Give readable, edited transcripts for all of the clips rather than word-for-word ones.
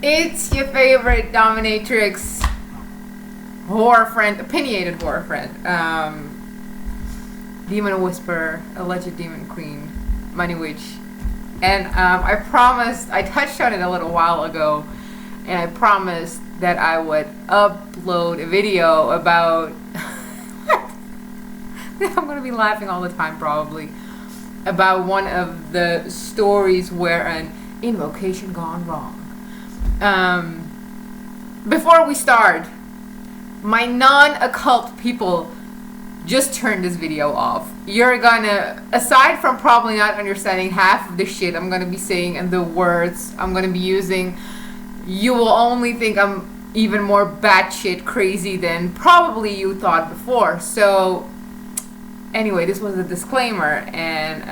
It's your favorite dominatrix, horror friend, opinionated horror friend, demon whisperer, alleged demon queen, money witch, and I promised, I touched on it a little while ago, and I promised that I would upload a video about, I'm going to be laughing all the time probably, about one of the stories where an invocation gone wrong. Before we start, my non-occult people, just turn this video off. You're gonna, aside from probably not understanding half of the shit I'm gonna be saying and the words I'm gonna be using, you will only think I'm even more batshit crazy than probably you thought before. So anyway, this was a disclaimer, and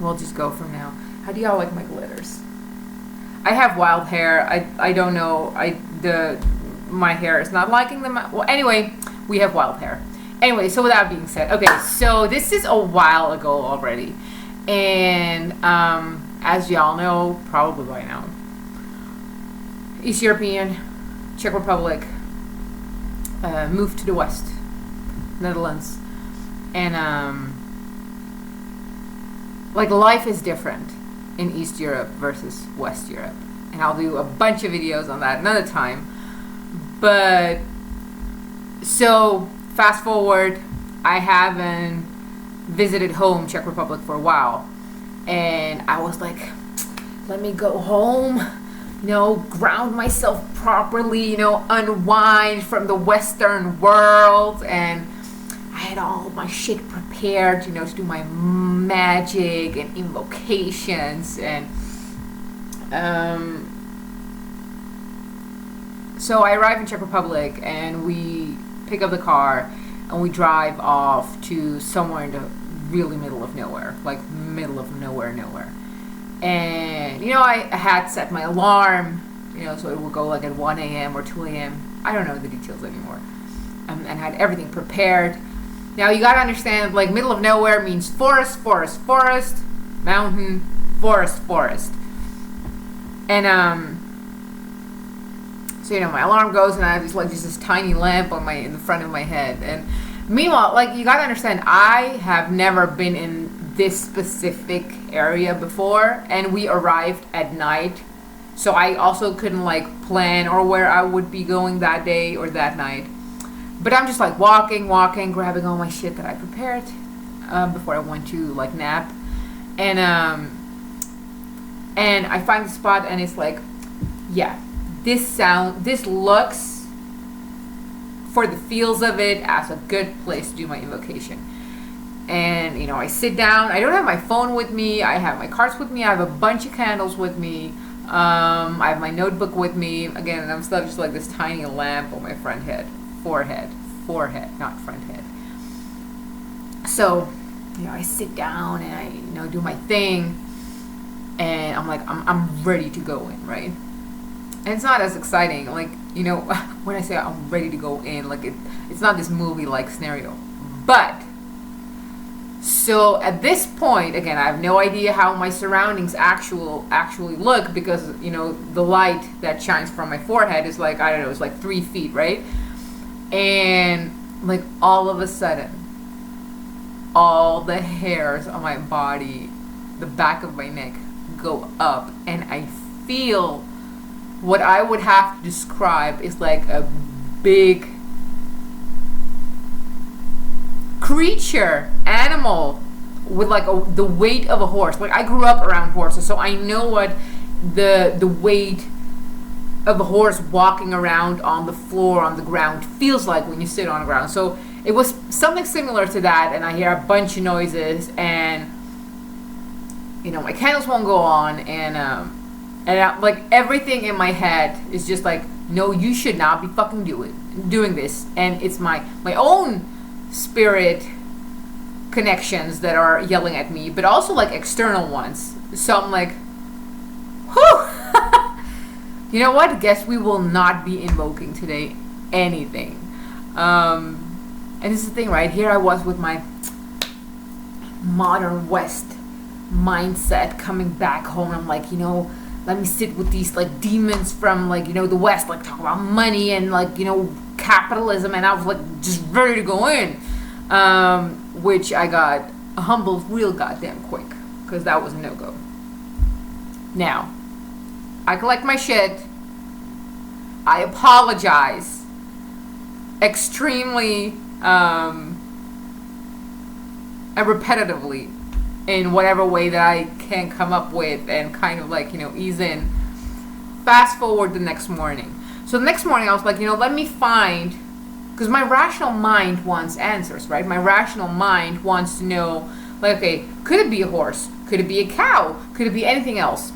we'll just go from now. How do y'all like my glitters? I have wild hair. I don't know. My hair is not liking them. Well, anyway, we have wild hair. Anyway, so with that being said, okay, so this is a while ago already, and as y'all know, probably by now, East European, Czech Republic, moved to the West, Netherlands, and like life is different in East Europe versus West Europe, and I'll do a bunch of videos on that another time. But so fast forward, I haven't visited home, Czech Republic, for a while, and I was like, let me go home, ground myself properly, unwind from the Western world. And I had all my shit prepared, to do my magic and invocations, and so I arrive in Czech Republic, and we pick up the car, and we drive off to somewhere in the really middle of nowhere, like middle of nowhere. And I had set my alarm, so it would go like at 1 a.m. or 2 a.m. I don't know the details anymore, and had everything prepared. Now you gotta understand, like, middle of nowhere means forest, mountain, forest. And so my alarm goes, and I have this tiny lamp on in the front of my head. And meanwhile, like, you gotta understand, I have never been in this specific area before, and we arrived at night, so I also couldn't plan or where I would be going that day or that night. But I'm just walking, grabbing all my shit that I prepared before I went to nap, and I find the spot, and it's this looks, for the feels of it, as a good place to do my invocation. And I sit down. I don't have my phone with me. I have my cards with me. I have a bunch of candles with me. I have my notebook with me. Again, and I'm still just this tiny lamp on my forehead, not front head. So, I sit down, and I, do my thing, and I'm ready to go in, right? And it's not as exciting, when I say I'm ready to go in, it's not this movie-like scenario. But, so at this point, again, I have no idea how my surroundings actually look, because, the light that shines from my forehead is I don't know, it's 3 feet, right? And all of a sudden, all the hairs on my body, the back of my neck, go up, and I feel what I would have to describe is a big creature, animal, with the weight of a horse. I grew up around horses, so I know what the weight of a horse walking around on the floor, on the ground, feels like when you sit on the ground. So it was something similar to that, and I hear a bunch of noises, and my candles won't go on, and everything in my head is just no, you should not be fucking doing this. And it's my own spirit connections that are yelling at me, but also external ones. So I'm whew. You know what? Guess we will not be invoking today anything. And this is the thing, right? Here I was with my modern West mindset coming back home. I'm let me sit with these like demons from like, you know, the West, like talk about money and like, you know, capitalism, and I was like just ready to go in, which I got humbled real goddamn quick, because that was a no-go. Now, I collect my shit, I apologize extremely and repetitively in whatever way that I can come up with, and kind of like, you know, ease in. Fast forward the next morning. So the next morning I was like, you know, let me find, because my rational mind wants answers, right? My rational mind wants to know, like, okay, could it be a horse? Could it be a cow? Could it be anything else?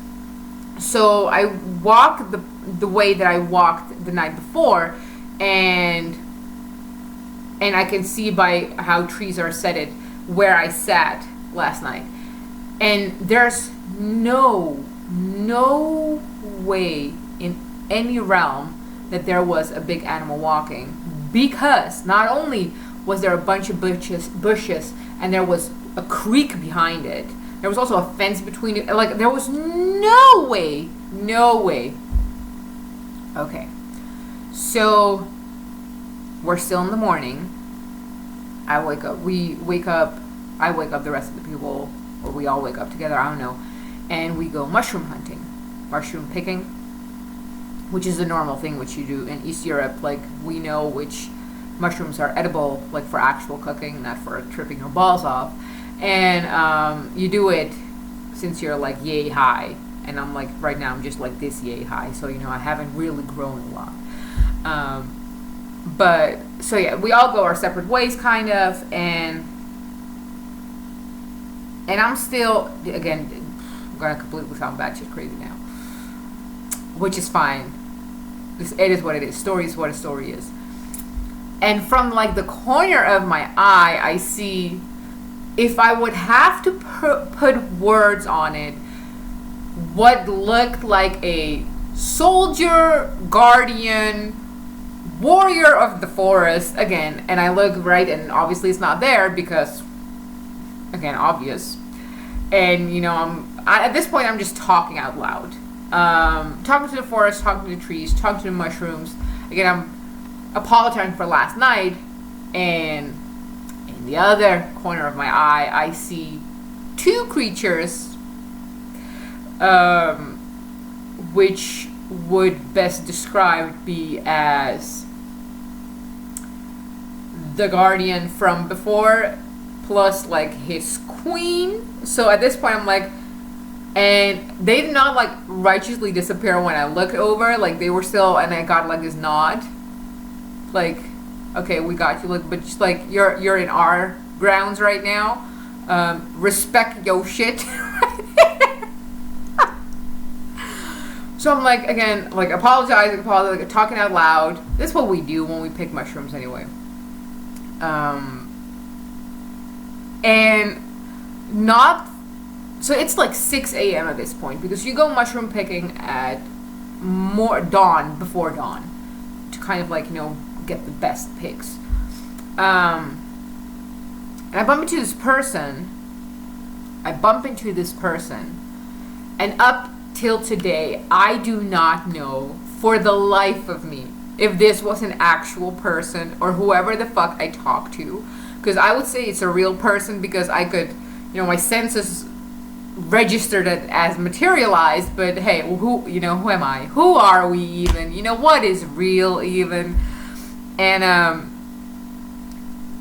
So I walk the way that I walked the night before, and I can see by how trees are setted where I sat last night. And there's no way in any realm that there was a big animal walking, because not only was there a bunch of bushes and there was a creek behind it, there was also a fence between it. Like, there was no way. Okay, so we're still in the morning. I wake up, I wake up, the rest of the people, or we all wake up together, I don't know, and we go mushroom hunting, mushroom picking, which is a normal thing which you do in East Europe. Like, we know which mushrooms are edible, like for actual cooking, not for tripping your balls off. And you do it since you're like yay high, and I'm like, right now I'm just like this yay high, so, you know, I haven't really grown a lot. But so yeah, we all go our separate ways, kind of, and I'm still, again, I'm gonna completely sound batshit crazy now, which is fine. It is what it is. Story is what a story is. And from like the corner of my eye, I see, if I would have to put words on it, what looked like a soldier, guardian, warrior of the forest, again, and I look right, and obviously it's not there because, again, obvious. And, you know, at this point I'm just talking out loud. Talking to the forest, talking to the trees, talking to the mushrooms. Again, I'm apologizing for last night, and in the other corner of my eye, I see two creatures, which would best described be as the guardian from before, plus like his queen. So at this point I'm like, and they did not like righteously disappear when I looked over, like they were still, and I got like this nod, like, okay, we got you, like, but just like, you're in our grounds right now, respect your shit. So I'm like, again, like apologizing, like talking out loud. This is what we do when we pick mushrooms anyway. And not, so it's like 6 a.m. at this point, because you go mushroom picking at before dawn, to kind of like, you know, get the best picks. And I bump into this person, and up till today, I do not know for the life of me if this was an actual person or whoever the fuck I talked to. Because I would say it's a real person, because I could, you know, my senses registered it as materialized, but hey, who am I? Who are we even? You know, what is real even? And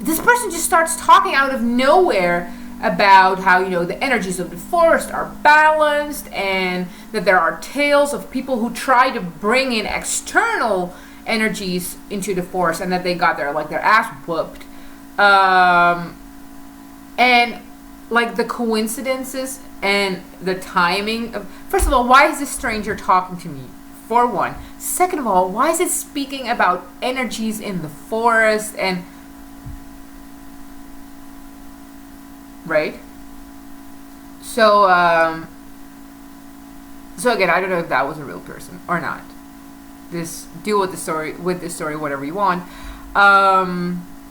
this person just starts talking out of nowhere about how, you know, the energies of the forest are balanced, and that there are tales of people who try to bring in external energies into the forest, and that they got their ass whooped. And like the coincidences and the timing of, first of all, why is this stranger talking to me? For one. Second of all, why is it speaking about energies in the forest? And right? So again, I don't know if that was a real person or not. Deal with this story whatever you want.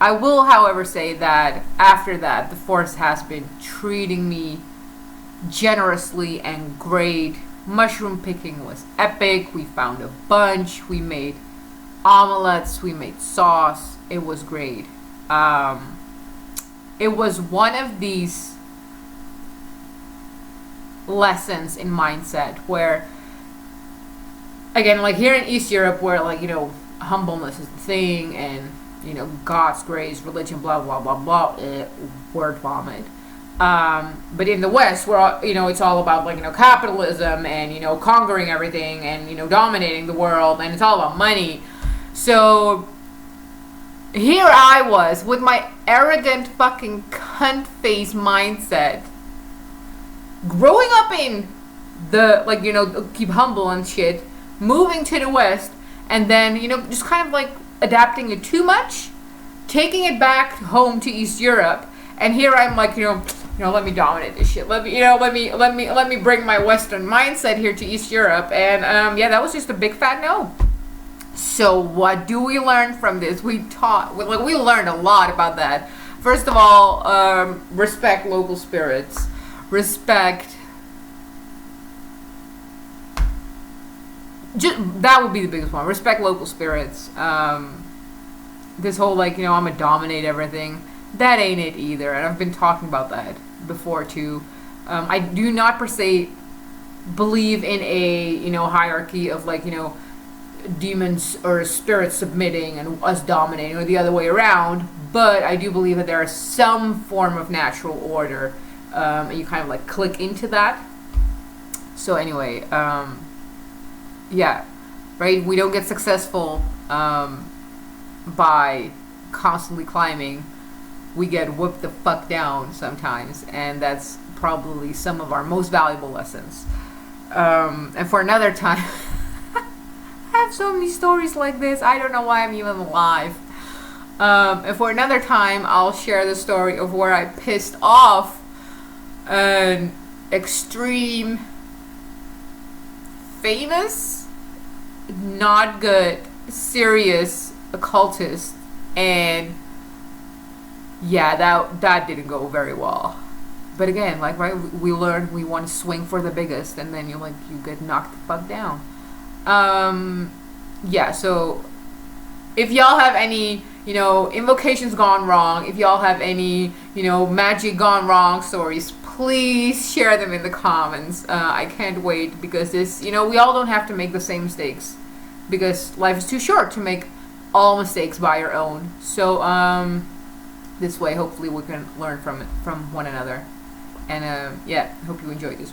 I will, however, say that after that, the forest has been treating me generously and great Mushroom picking was epic. We found a bunch. We made omelets. We made sauce. It was great. It was one of these lessons in mindset where, again, like here in East Europe, where like, you know, humbleness is the thing, and, you know, God's grace, religion, blah blah blah blah, word vomit. But in the West, where, you know, it's all about, like, you know, capitalism and, you know, conquering everything and, you know, dominating the world, and it's all about money. So here I was with my arrogant fucking cunt face mindset, growing up in the, like, you know, keep humble and shit, moving to the West, and then, you know, just kind of like adapting it too much, taking it back home to East Europe, and here I'm like, you know, let me dominate this shit. Let me bring my Western mindset here to East Europe, and yeah, that was just a big fat no. So what do we learn from this? We learned a lot about that. First of all, respect local spirits. Respect. That would be the biggest one. Respect local spirits. This whole, like, you know, I'm gonna dominate everything. That ain't it either, and I've been talking about that before too. I do not per se believe in a, you know, hierarchy of, like, you know, demons or spirits submitting and us dominating, or the other way around. But I do believe that there is some form of natural order, and you kind of like click into that. So anyway, yeah, right. We don't get successful by constantly climbing. We get whooped the fuck down sometimes, and that's probably some of our most valuable lessons. And for another time, I have so many stories like this. I don't know why I'm even alive. And for another time, I'll share the story of where I pissed off an extreme, famous, not good, serious occultist, and yeah, that didn't go very well. But again, like, right, we learned we want to swing for the biggest, and then you get knocked the fuck down. Yeah, so if y'all have any, you know, invocations gone wrong, if y'all have any, you know, magic gone wrong stories, please share them in the comments. I can't wait, because this, you know, we all don't have to make the same mistakes, because life is too short to make all mistakes by your own. So this way, hopefully we can learn from one another. And yeah, hope you enjoyed this.